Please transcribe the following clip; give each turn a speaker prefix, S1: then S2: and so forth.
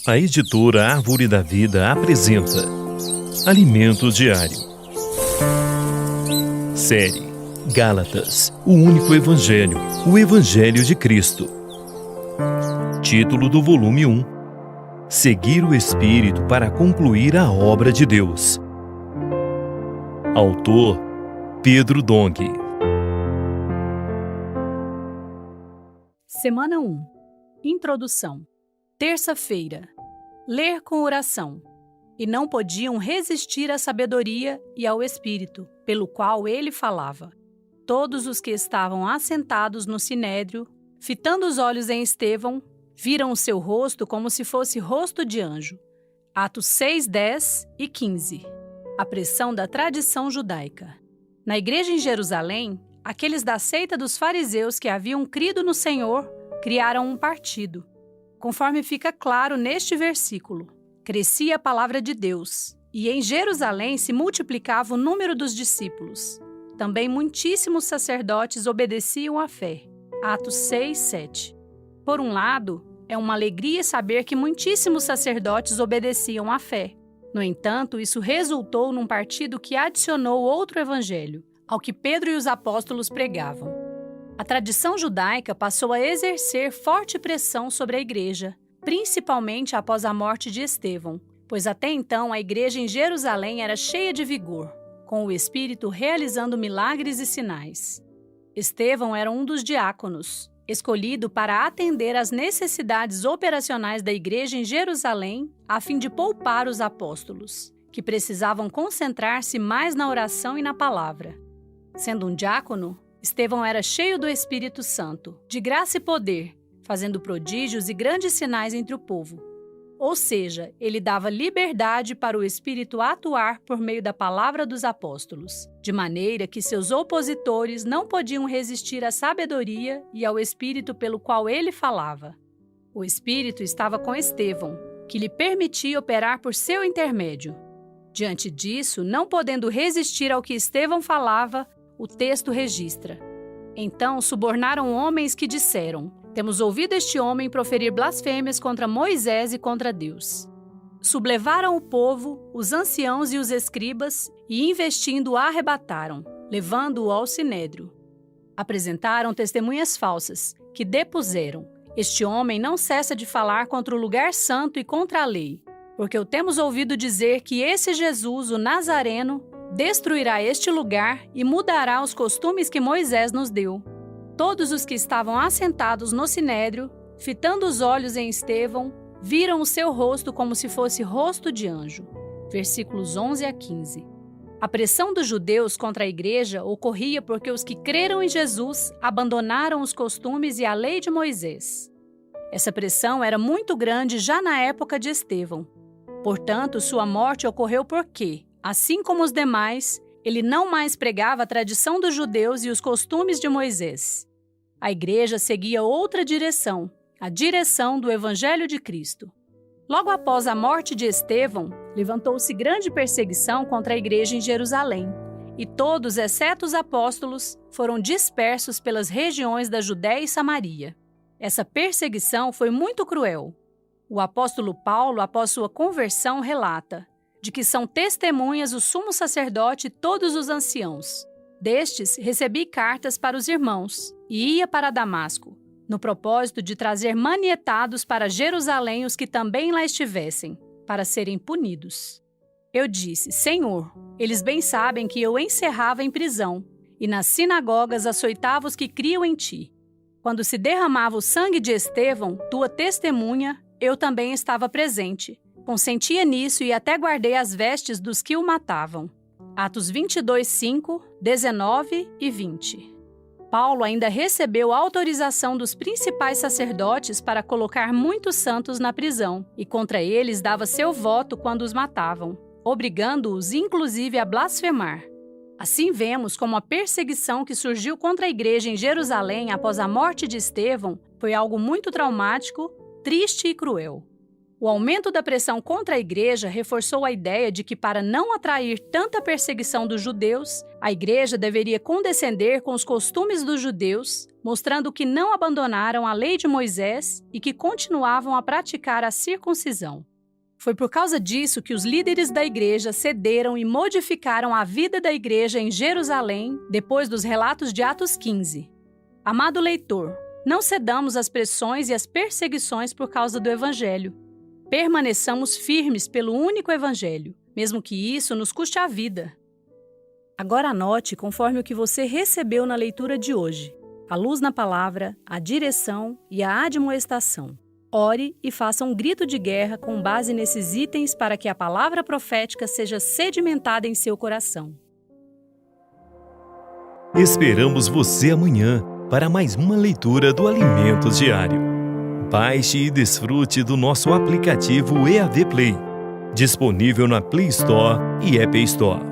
S1: A editora Árvore da Vida apresenta Alimento Diário. Série Gálatas, o único Evangelho, o Evangelho de Cristo. Título do volume 1: Seguir o Espírito para concluir a obra de Deus. Autor: Pedro Dong.
S2: Semana 1. Introdução. Terça-feira. Ler com oração. E não podiam resistir à sabedoria e ao Espírito, pelo qual ele falava. Todos os que estavam assentados no sinédrio, fitando os olhos em Estevão, viram o seu rosto como se fosse rosto de anjo. Atos 6, 10 e 15. A pressão da tradição judaica. Na igreja em Jerusalém, aqueles da seita dos fariseus que haviam crido no Senhor criaram um partido. Conforme fica claro neste versículo, crescia a palavra de Deus, e em Jerusalém se multiplicava o número dos discípulos. Também muitíssimos sacerdotes obedeciam à fé. Atos 6, 7. Por um lado, é uma alegria saber que muitíssimos sacerdotes obedeciam à fé. No entanto, isso resultou num partido que adicionou outro evangelho, ao que Pedro e os apóstolos pregavam. A tradição judaica passou a exercer forte pressão sobre a igreja, principalmente após a morte de Estevão, pois até então a igreja em Jerusalém era cheia de vigor, com o Espírito realizando milagres e sinais. Estevão era um dos diáconos, escolhido para atender às necessidades operacionais da igreja em Jerusalém, a fim de poupar os apóstolos, que precisavam concentrar-se mais na oração e na palavra. Sendo um diácono, Estevão era cheio do Espírito Santo, de graça e poder, fazendo prodígios e grandes sinais entre o povo. Ou seja, ele dava liberdade para o Espírito atuar por meio da palavra dos apóstolos, de maneira que seus opositores não podiam resistir à sabedoria e ao Espírito pelo qual ele falava. O Espírito estava com Estevão, que lhe permitia operar por seu intermédio. Diante disso, não podendo resistir ao que Estevão falava, o texto registra: Então subornaram homens que disseram: Temos ouvido este homem proferir blasfêmias contra Moisés e contra Deus. Sublevaram o povo, os anciãos e os escribas, e investindo o arrebataram, levando-o ao sinédrio. Apresentaram testemunhas falsas, que depuseram: Este homem não cessa de falar contra o lugar santo e contra a lei, porque o temos ouvido dizer que esse Jesus, o Nazareno, destruirá este lugar e mudará os costumes que Moisés nos deu. Todos os que estavam assentados no sinédrio, fitando os olhos em Estevão, viram o seu rosto como se fosse rosto de anjo. Versículos 11 a 15. A pressão dos judeus contra a igreja ocorria porque os que creram em Jesus abandonaram os costumes e a lei de Moisés. Essa pressão era muito grande já na época de Estevão. Portanto, sua morte ocorreu porque, assim como os demais, ele não mais pregava a tradição dos judeus e os costumes de Moisés. A igreja seguia outra direção, a direção do Evangelho de Cristo. Logo após a morte de Estevão, levantou-se grande perseguição contra a igreja em Jerusalém, e todos, exceto os apóstolos, foram dispersos pelas regiões da Judéia e Samaria. Essa perseguição foi muito cruel. O apóstolo Paulo, após sua conversão, relata de que são testemunhas o sumo sacerdote e todos os anciãos. Destes, recebi cartas para os irmãos, e ia para Damasco, no propósito de trazer manietados para Jerusalém os que também lá estivessem, para serem punidos. Eu disse: Senhor, eles bem sabem que eu encerrava em prisão, e nas sinagogas açoitava os que criam em ti. Quando se derramava o sangue de Estevão, tua testemunha, eu também estava presente. Consentia nisso e até guardei as vestes dos que o matavam. Atos 22, 5, 19 e 20. Paulo ainda recebeu autorização dos principais sacerdotes para colocar muitos santos na prisão, e contra eles dava seu voto quando os matavam, obrigando-os inclusive a blasfemar. Assim vemos como a perseguição que surgiu contra a igreja em Jerusalém após a morte de Estevão foi algo muito traumático, triste e cruel. O aumento da pressão contra a igreja reforçou a ideia de que, para não atrair tanta perseguição dos judeus, a igreja deveria condescender com os costumes dos judeus, mostrando que não abandonaram a lei de Moisés e que continuavam a praticar a circuncisão. Foi por causa disso que os líderes da igreja cederam e modificaram a vida da igreja em Jerusalém depois dos relatos de Atos 15. Amado leitor, não cedamos às pressões e às perseguições por causa do Evangelho. Permaneçamos firmes pelo único Evangelho, mesmo que isso nos custe a vida. Agora anote conforme o que você recebeu na leitura de hoje: a luz na palavra, a direção e a admoestação. Ore e faça um grito de guerra com base nesses itens para que a palavra profética seja sedimentada em seu coração.
S1: Esperamos você amanhã para mais uma leitura do Alimentos Diário. Baixe e desfrute do nosso aplicativo EAD Play, disponível na Play Store e App Store.